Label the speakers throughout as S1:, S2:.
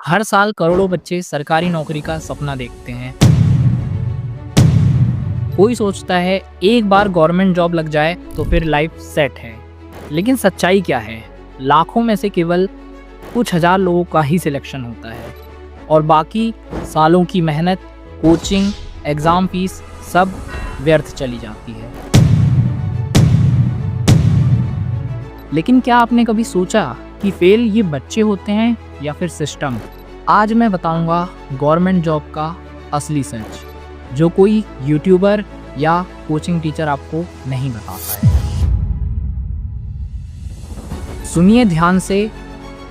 S1: हर साल करोड़ों बच्चे सरकारी नौकरी का सपना देखते हैं। कोई सोचता है एक बार गवर्नमेंट जॉब लग जाए तो फिर लाइफ सेट है। लेकिन सच्चाई क्या है? लाखों में से केवल कुछ हजार लोगों का ही सिलेक्शन होता है और बाकी सालों की मेहनत, कोचिंग, एग्ज़ाम फीस सब व्यर्थ चली जाती है। लेकिन क्या आपने कभी सोचा कि फेल ये बच्चे होते हैं या फिर सिस्टम? आज मैं बताऊंगा गवर्नमेंट जॉब का असली सच, जो कोई यूट्यूबर या कोचिंग टीचर आपको नहीं बताता है। सुनिए ध्यान से,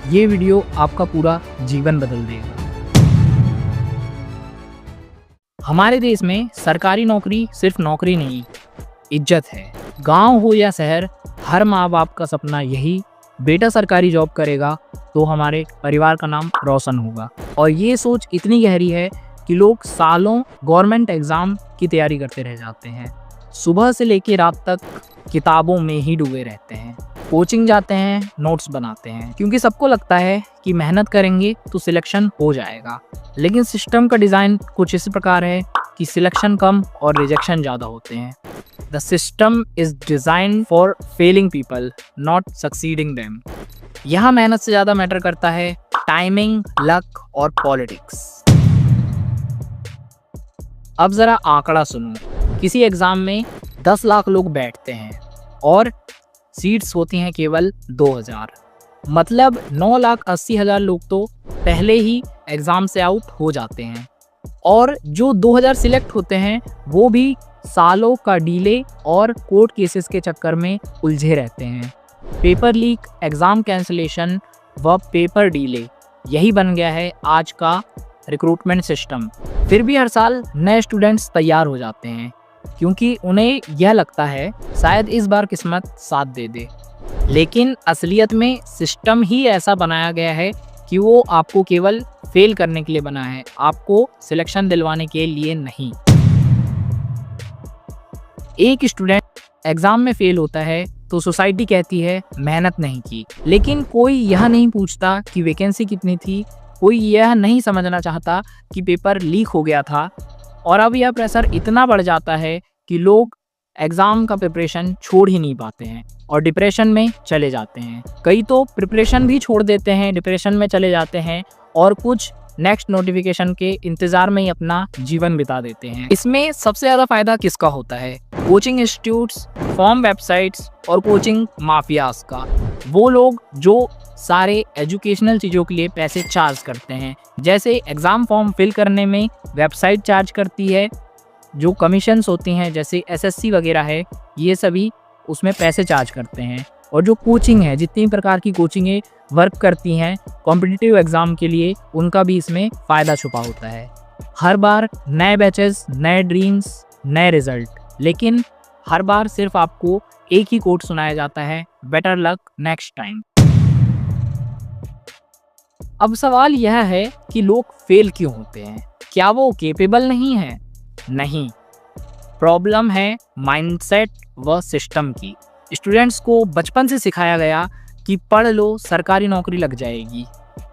S1: ये वीडियो आपका पूरा जीवन बदल देगा। हमारे देश में सरकारी नौकरी सिर्फ नौकरी नहीं, इज्जत है। गांव हो या शहर, हर माँ बाप का सपना यही, बेटा सरकारी जॉब करेगा तो हमारे परिवार का नाम रोशन होगा। और ये सोच इतनी गहरी है कि लोग सालों गवर्नमेंट एग्ज़ाम की तैयारी करते रह जाते हैं। सुबह से लेकर रात तक किताबों में ही डूबे रहते हैं, कोचिंग जाते हैं, नोट्स बनाते हैं, क्योंकि सबको लगता है कि मेहनत करेंगे तो सिलेक्शन हो जाएगा। लेकिन सिस्टम का डिज़ाइन कुछ इस प्रकार है कि सिलेक्शन कम और रिजेक्शन ज़्यादा होते हैं। The system is designed for failing people, not succeeding them. यहाँ मेहनत से ज़्यादा मैटर करता है टाइमिंग, लक और पॉलिटिक्स। अब ज़रा आंकड़ा सुनो। किसी एग्ज़ाम में 10 लाख लोग बैठते हैं और सीट्स होती हैं केवल 2000। मतलब 9,80,000 लोग तो पहले ही एग्ज़ाम से आउट हो जाते हैं और जो 2000 सिलेक्ट होते हैं वो भी सालों का डिले और कोर्ट केसेस के चक्कर में उलझे रहते हैं। पेपर लीक, एग्ज़ाम कैंसिलेशन व पेपर डिले, यही बन गया है आज का रिक्रूटमेंट सिस्टम। फिर भी हर साल नए स्टूडेंट्स तैयार हो जाते हैं क्योंकि उन्हें यह लगता है शायद इस बार किस्मत साथ दे दे। लेकिन असलियत में सिस्टम ही ऐसा बनाया गया है कि वो आपको केवल फेल करने के लिए बना है, आपको सिलेक्शन दिलवाने के लिए नहीं। एक स्टूडेंट एग्ज़ाम में फेल होता है तो सोसाइटी कहती है मेहनत नहीं की, लेकिन कोई यह नहीं पूछता कि वैकेंसी कितनी थी, कोई यह नहीं समझना चाहता कि पेपर लीक हो गया था। और अब यह प्रेशर इतना बढ़ जाता है कि लोग एग्ज़ाम का प्रिपरेशन छोड़ ही नहीं पाते हैं और डिप्रेशन में चले जाते हैं। कई तो प्रिपरेशन भी छोड़ देते हैं, डिप्रेशन में चले जाते हैं और कुछ नेक्स्ट नोटिफिकेशन के इंतज़ार में ही अपना जीवन बिता देते हैं। इसमें सबसे ज़्यादा फ़ायदा किसका होता है? कोचिंग इंस्टीट्यूट्स, फॉर्म वेबसाइट्स और कोचिंग माफियाज का। वो लोग जो सारे एजुकेशनल चीज़ों के लिए पैसे चार्ज करते हैं, जैसे एग्ज़ाम फॉर्म फिल करने में वेबसाइट चार्ज करती है, जो कमीशंस होती हैं जैसे एसएससी वगैरह है, ये सभी उसमें पैसे चार्ज करते हैं। और जो कोचिंग है, जितनी प्रकार की कोचिंगें वर्क करती हैं कॉम्पिटिटिव एग्ज़ाम के लिए, उनका भी इसमें फ़ायदा छुपा होता है। हर बार नए बैचेस, नए ड्रीम्स, नए रिज़ल्ट, लेकिन हर बार सिर्फ आपको एक ही कोट सुनाया जाता है, बेटर लक नेक्स्ट टाइम। अब सवाल यह है कि लोग फेल क्यों होते हैं? क्या वो केपेबल नहीं है? नहीं, प्रॉब्लम है माइंडसेट व सिस्टम की। स्टूडेंट्स को बचपन से सिखाया गया कि पढ़ लो, सरकारी नौकरी लग जाएगी,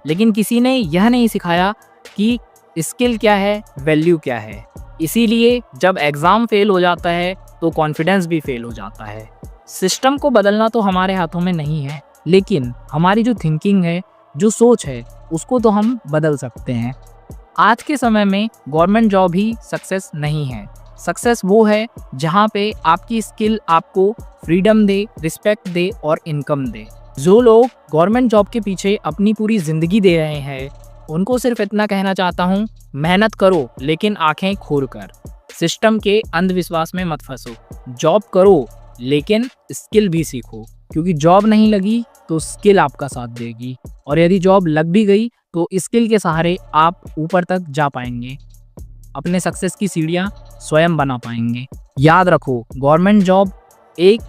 S1: लेकिन किसी ने यह नहीं सिखाया कि स्किल क्या है, वैल्यू क्या है। इसीलिए जब एग्ज़ाम फेल हो जाता है तो कॉन्फिडेंस भी फेल हो जाता है। सिस्टम को बदलना तो हमारे हाथों में नहीं है, लेकिन हमारी जो थिंकिंग है, जो सोच है, उसको तो हम बदल सकते हैं। आज के समय में गवर्नमेंट जॉब ही सक्सेस नहीं है। सक्सेस वो है जहाँ पे आपकी स्किल आपको फ्रीडम दे, रिस्पेक्ट दे और इनकम दे। जो लोग गवर्नमेंट जॉब के पीछे अपनी पूरी ज़िंदगी दे रहे हैं, उनको सिर्फ इतना कहना चाहता हूँ, मेहनत करो लेकिन आंखें खोल कर। सिस्टम के अंधविश्वास में मत फंसो। जॉब करो लेकिन स्किल भी सीखो, क्योंकि जॉब नहीं लगी तो स्किल आपका साथ देगी, और यदि जॉब लग भी गई तो स्किल के सहारे आप ऊपर तक जा पाएंगे, अपने सक्सेस की सीढ़ियाँ स्वयं बना पाएंगे। याद रखो, गवर्नमेंट जॉब एक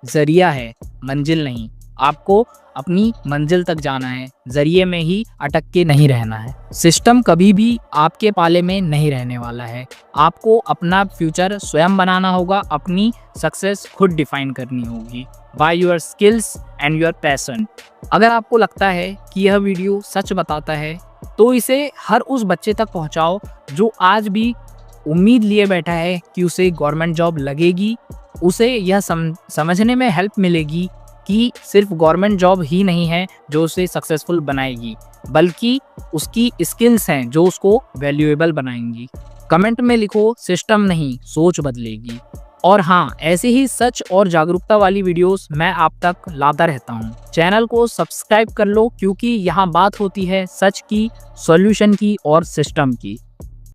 S1: ज़रिया है, मंजिल नहीं। आपको अपनी मंजिल तक जाना है, ज़रिए में ही अटक के नहीं रहना है। सिस्टम कभी भी आपके पाले में नहीं रहने वाला है। आपको अपना फ्यूचर स्वयं बनाना होगा, अपनी सक्सेस खुद डिफाइन करनी होगी by your skills and your passion. अगर आपको लगता है कि यह वीडियो सच बताता है तो इसे हर उस बच्चे तक पहुंचाओ जो आज भी उम्मीद लिए बैठा है कि उसे गवर्नमेंट जॉब लगेगी। उसे यह समझने में हेल्प मिलेगी कि सिर्फ गवर्नमेंट जॉब ही नहीं है जो उसे सक्सेसफुल बनाएगी, बल्कि उसकी स्किल्स हैं जो उसको वैल्यूएबल बनाएंगी। कमेंट में लिखो सिस्टम नहीं सोच बदलेगी। और हाँ, ऐसे ही सच और जागरूकता वाली वीडियोस मैं आप तक लाता रहता हूँ। चैनल को सब्सक्राइब कर लो क्योंकि यहाँ बात होती है सच की, सॉल्यूशन की और सिस्टम की।